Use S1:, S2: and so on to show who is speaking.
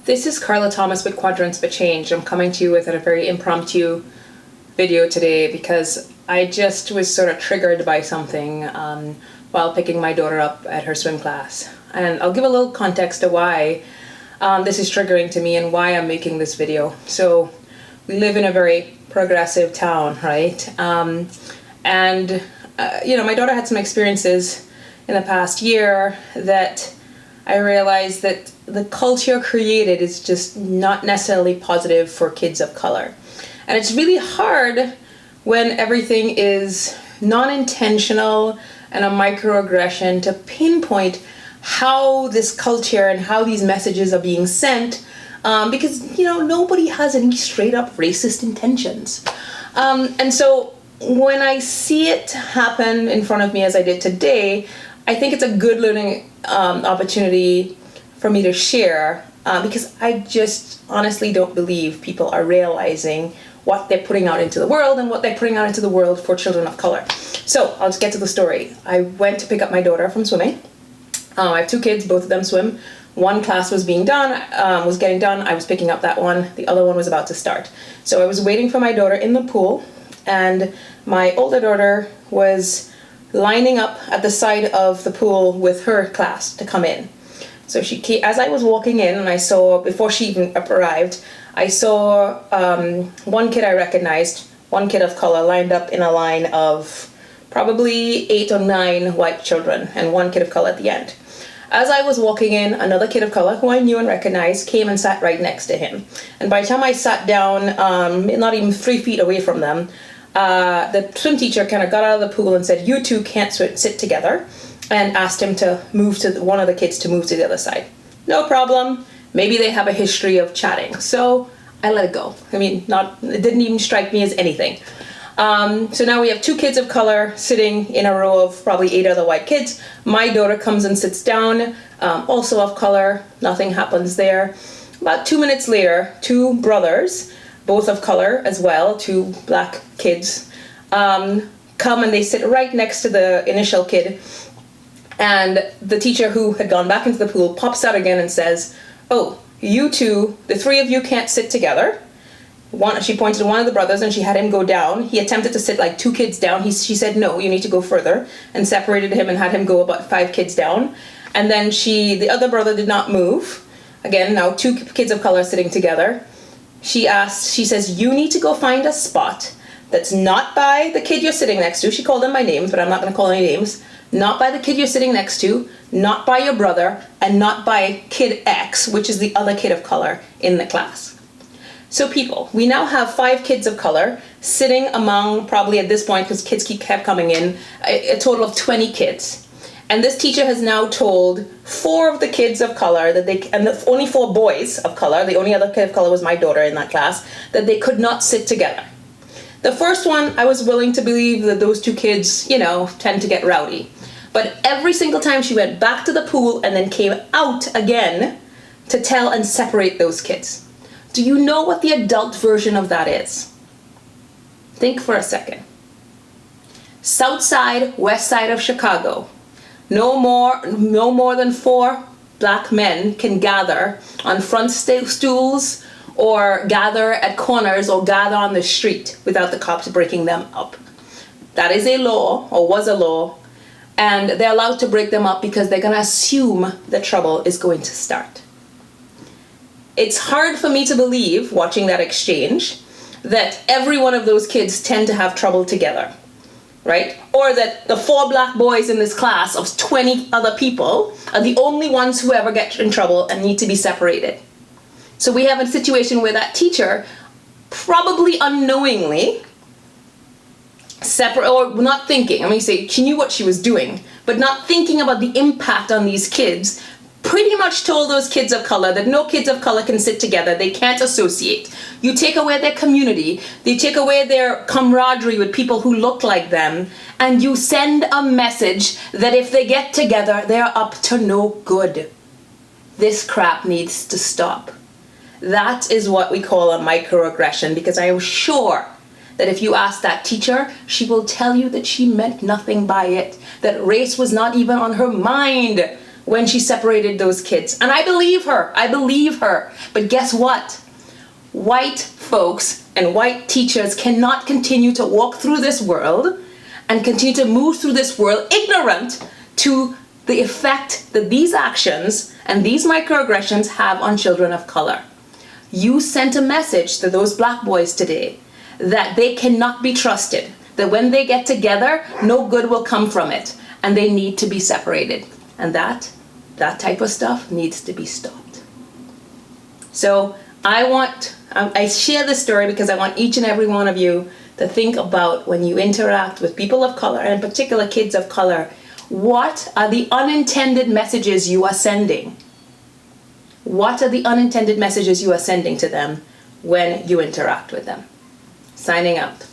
S1: This is Carla Thomas with Quad-Rants but Change. I'm coming to you with a very impromptu video today because I just was sort of triggered by something while picking my daughter up at her swim class. And I'll give a little context to why this is triggering to me and why I'm making this video. So we live in a very progressive town, right? My daughter had some experiences in the past year that I realized that the culture created is just not necessarily positive for kids of color. And it's really hard when everything is non-intentional and a microaggression to pinpoint how this culture and how these messages are being sent, because nobody has any straight up racist intentions. And so when I see it happen in front of me as I did today, I think it's a good learning opportunity for me to share because I just honestly don't believe people are realizing what they're putting out into the world and what they're putting out into the world for children of color. So I'll just get to the story. I went to pick up my daughter from swimming. I have two kids, both of them swim. One class was getting done. I was picking up that one. The other one was about to start. So I was waiting for my daughter in the pool, and my older daughter was lining up at the side of the pool with her class to come in. So she came, as I was walking in, and I saw, before she even arrived, I saw one kid I recognized, one kid of color lined up in a line of probably 8 or 9 white children and one kid of color at the end. As I was walking in, another kid of color who I knew and recognized came and sat right next to him. And by the time I sat down, not even 3 feet away from them, the swim teacher kind of got out of the pool and said, "You two can't sit together," and asked him to move to one of the kids to move to the other side. No problem. Maybe they have a history of chatting. So I let it go. It didn't even strike me as anything. So now we have 2 kids of color sitting in a row of probably 8 other white kids. My daughter comes and sits down, also of color. Nothing happens there. About 2 minutes later, 2 brothers, both of color as well, 2 black kids, come and they sit right next to the initial kid. And the teacher, who had gone back into the pool, pops out again and says, "Oh, you two, the 3 of you can't sit together." She pointed to one of the brothers and she had him go down. He attempted to sit like 2 kids down. She said, "No, you need to go further," and separated him and had him go about 5 kids down. And then the other brother did not move. Again, now 2 kids of color sitting together. She says, "You need to go find a spot that's not by the kid you're sitting next to." She called them by names, but I'm not going to call any names. "Not by the kid you're sitting next to, not by your brother, and not by kid X, which is the other kid of color in the class." So people, we now have 5 kids of color sitting among, probably at this point, because kids kept coming in, a total of 20 kids. And this teacher has now told 4 of the kids of color only 4 boys of color, the only other kid of color was my daughter in that class, that they could not sit together. The first one, I was willing to believe that those 2 kids, tend to get rowdy. But every single time she went back to the pool and then came out again to tell and separate those kids. Do you know what the adult version of that is? Think for a second. South side, west side of Chicago. No more than 4 black men can gather on front stools or gather at corners or gather on the street without the cops breaking them up. That is a law, or was a law, and they're allowed to break them up because they're going to assume that trouble is going to start. It's hard for me to believe, watching that exchange, that every one of those kids tend to have trouble together, right? Or that the 4 black boys in this class of 20 other people are the only ones who ever get in trouble and need to be separated. So we have a situation where that teacher, probably unknowingly, or not thinking, she knew what she was doing, but not thinking about the impact on these kids, pretty much told those kids of color that no kids of color can sit together, they can't associate. You take away their community, they take away their camaraderie with people who look like them, and you send a message that if they get together, they're up to no good. This crap needs to stop. That is what we call a microaggression, because I am sure that if you ask that teacher, she will tell you that she meant nothing by it, that race was not even on her mind when she separated those kids. And I believe her. But guess what? White folks and white teachers cannot continue to walk through this world and continue to move through this world ignorant to the effect that these actions and these microaggressions have on children of color. You sent a message to those black boys today that they cannot be trusted, that when they get together, no good will come from it, and they need to be separated. And that type of stuff needs to be stopped. So I share this story because I want each and every one of you to think about, when you interact with people of color, and in particular kids of color, what are the unintended messages you are sending? What are the unintended messages you are sending to them when you interact with them? Signing out.